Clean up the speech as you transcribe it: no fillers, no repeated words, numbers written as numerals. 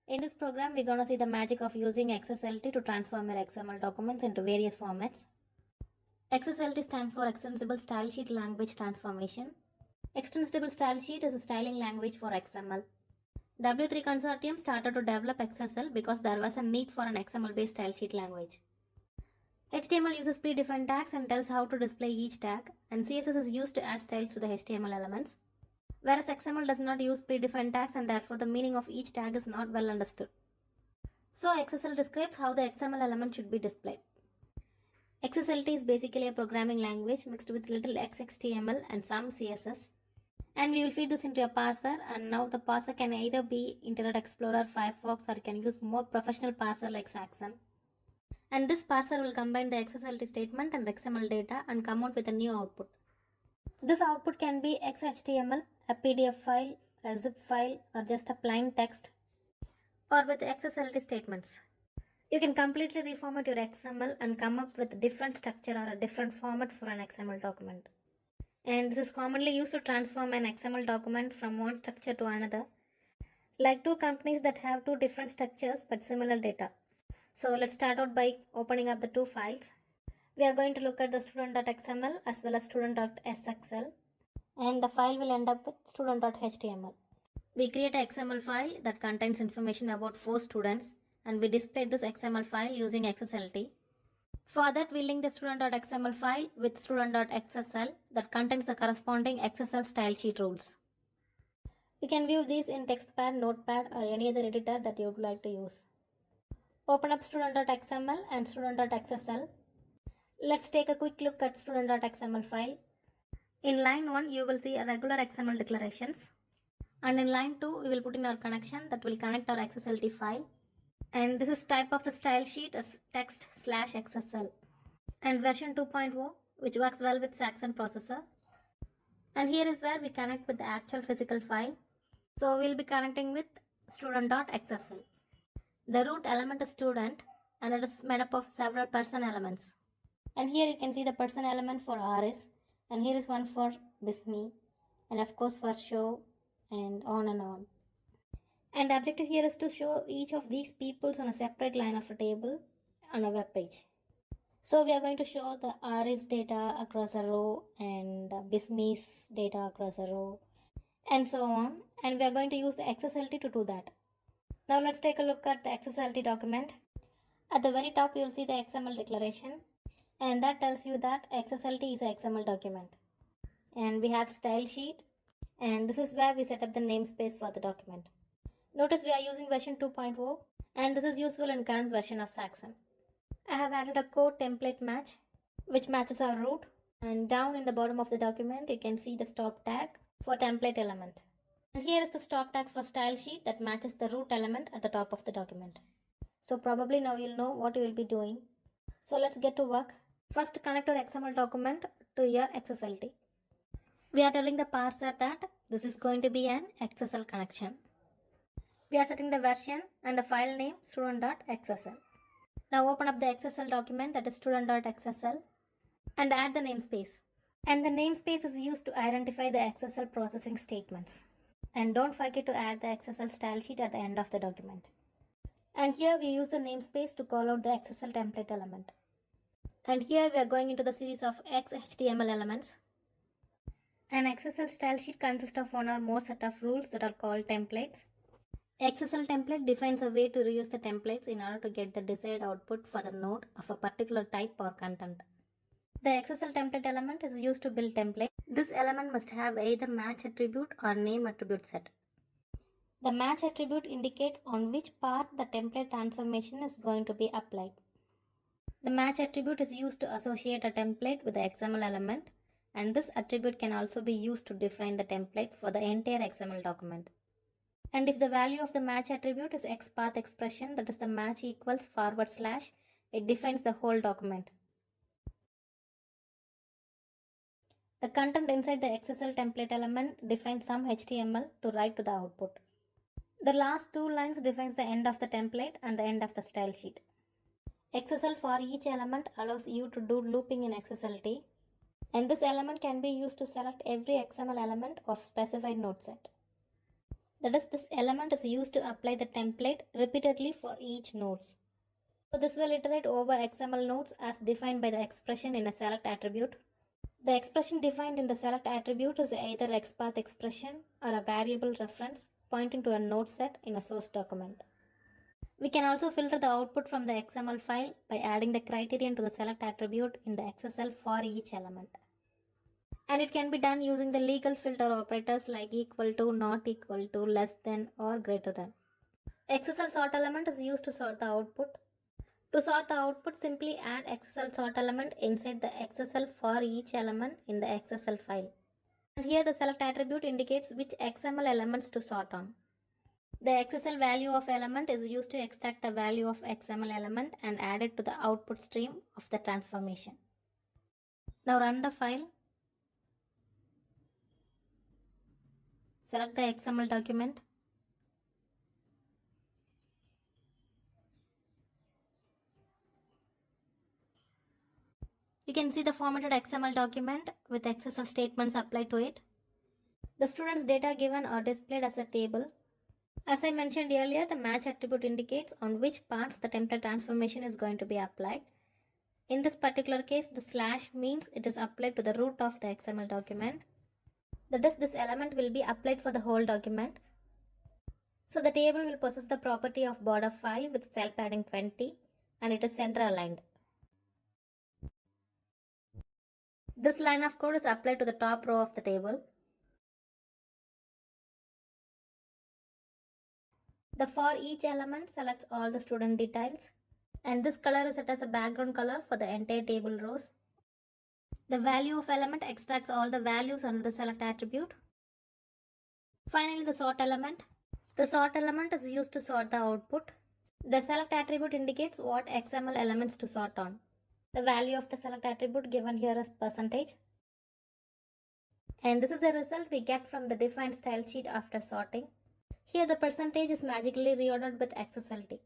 In this program, we're going to see the magic of using XSLT to transform your XML documents into various formats. XSLT stands for Extensible Style Sheet Language Transformation. Extensible Style Sheet is a styling language for XML. W3 Consortium started to develop XSL because there was a need for an XML-based style sheet language. HTML uses predefined tags and tells how to display each tag, and CSS is used to add styles to the HTML elements. Whereas XML does not use predefined tags and therefore the meaning of each tag is not well understood. So XSL describes how the XML element should be displayed. XSLT is basically a programming language mixed with little XHTML and some CSS. And we will feed this into a parser, and now the parser can either be Internet Explorer, Firefox, or you can use more professional parser like Saxon. And this parser will combine the XSLT statement and XML data and come out with a new output. This output can be XHTML, a PDF file, a zip file, or just a plain text, or with XSLT statements. You can completely reformat your XML and come up with a different structure or a different format for an XML document. And this is commonly used to transform an XML document from one structure to another, like two companies that have two different structures but similar data. So let's start out by opening up the two files. We are going to look at the student.xml as well as student.sxl, and the file will end up with student.html. We create an XML file that contains information about 4 students, and we display this XML file using XSLT. For that, we link the student.xml file with student.xsl that contains the corresponding XSL style sheet rules. You can view these in TextPad, Notepad, or any other editor that you would like to use. Open up student.xml and student.xsl. Let's take a quick look at student.xml file. In line 1, you will see a regular XML declarations. And in line 2, we will put in our connection that will connect our XSLT file. And this is type of the style sheet as text/XSL. And version 2.0, which works well with Saxon processor. And here is where we connect with the actual physical file. So we'll be connecting with student.xsl. The root element is student, and it is made up of several person elements. And here you can see the person element for Aris, and here is one for Bismi, and of course for show, and on and on. And the objective here is to show each of these peoples on a separate line of a table on a web page. So we are going to show the Aris data across a row and Bismi's data across a row and so on. And we are going to use the XSLT to do that. Now let's take a look at the XSLT document. At the very top you will see the XML declaration, and that tells you that XSLT is an XML document. And we have style sheet, and this is where we set up the namespace for the document. Notice we are using version 2.0, and this is useful in current version of Saxon. I have added a code template match which matches our root, and down in the bottom of the document you can see the stop tag for template element. And here is the stop tag for style sheet that matches the root element at the top of the document. So probably now you'll know what you will be doing. So let's get to work. First, connect our XML document to your XSLT. We are telling the parser that this is going to be an XSL connection. We are setting the version and the file name student.xsl. Now open up the XSL document, that is student.xsl, and add the namespace. And the namespace is used to identify the XSL processing statements. And don't forget to add the XSL style sheet at the end of the document. And here we use the namespace to call out the XSL template element. And here we are going into the series of XHTML elements. An XSL style sheet consists of one or more set of rules that are called templates. XSL template defines a way to reuse the templates in order to get the desired output for the node of a particular type or content. The XSL template element is used to build templates. This element must have either match attribute or name attribute set. The match attribute indicates on which part the template transformation is going to be applied. The match attribute is used to associate a template with the XML element, and this attribute can also be used to define the template for the entire XML document. And if the value of the match attribute is XPath expression, that is the match equals /, it defines the whole document. The content inside the XSL template element defines some HTML to write to the output. The last two lines defines the end of the template and the end of the style sheet. XSL for each element allows you to do looping in XSLT, and this element can be used to select every XML element of specified node set. That is, this element is used to apply the template repeatedly for each nodes. So this will iterate over XML nodes as defined by the expression in a select attribute. The expression defined in the select attribute is either XPath expression or a variable reference pointing to a node set in a source document. We can also filter the output from the XML file by adding the criterion to the select attribute in the XSL for each element. And it can be done using the legal filter operators like equal to, not equal to, less than, or greater than. XSL sort element is used to sort the output. To sort the output, simply add XSL sort element inside the XSL for each element in the XSL file. And here the select attribute indicates which XML elements to sort on. The XSL value of element is used to extract the value of XML element and add it to the output stream of the transformation. Now run the file. Select the XML document. You can see the formatted XML document with XSL statements applied to it. The student's data given are displayed as a table. As I mentioned earlier, the match attribute indicates on which parts the template transformation is going to be applied. In this particular case, the slash means it is applied to the root of the XML document. That is, this element will be applied for the whole document. So the table will possess the property of border 5 with cell padding 20 and it is center aligned. This line of code is applied to the top row of the table. The for each element selects all the student details and this color is set as a background color for the entire table rows. The value of element extracts all the values under the select attribute. Finally, the sort element. The sort element is used to sort the output. The select attribute indicates what XML elements to sort on. The value of the select attribute given here is percentage. And this is the result we get from the defined style sheet after sorting. Here the percentage is magically reordered with XSLT.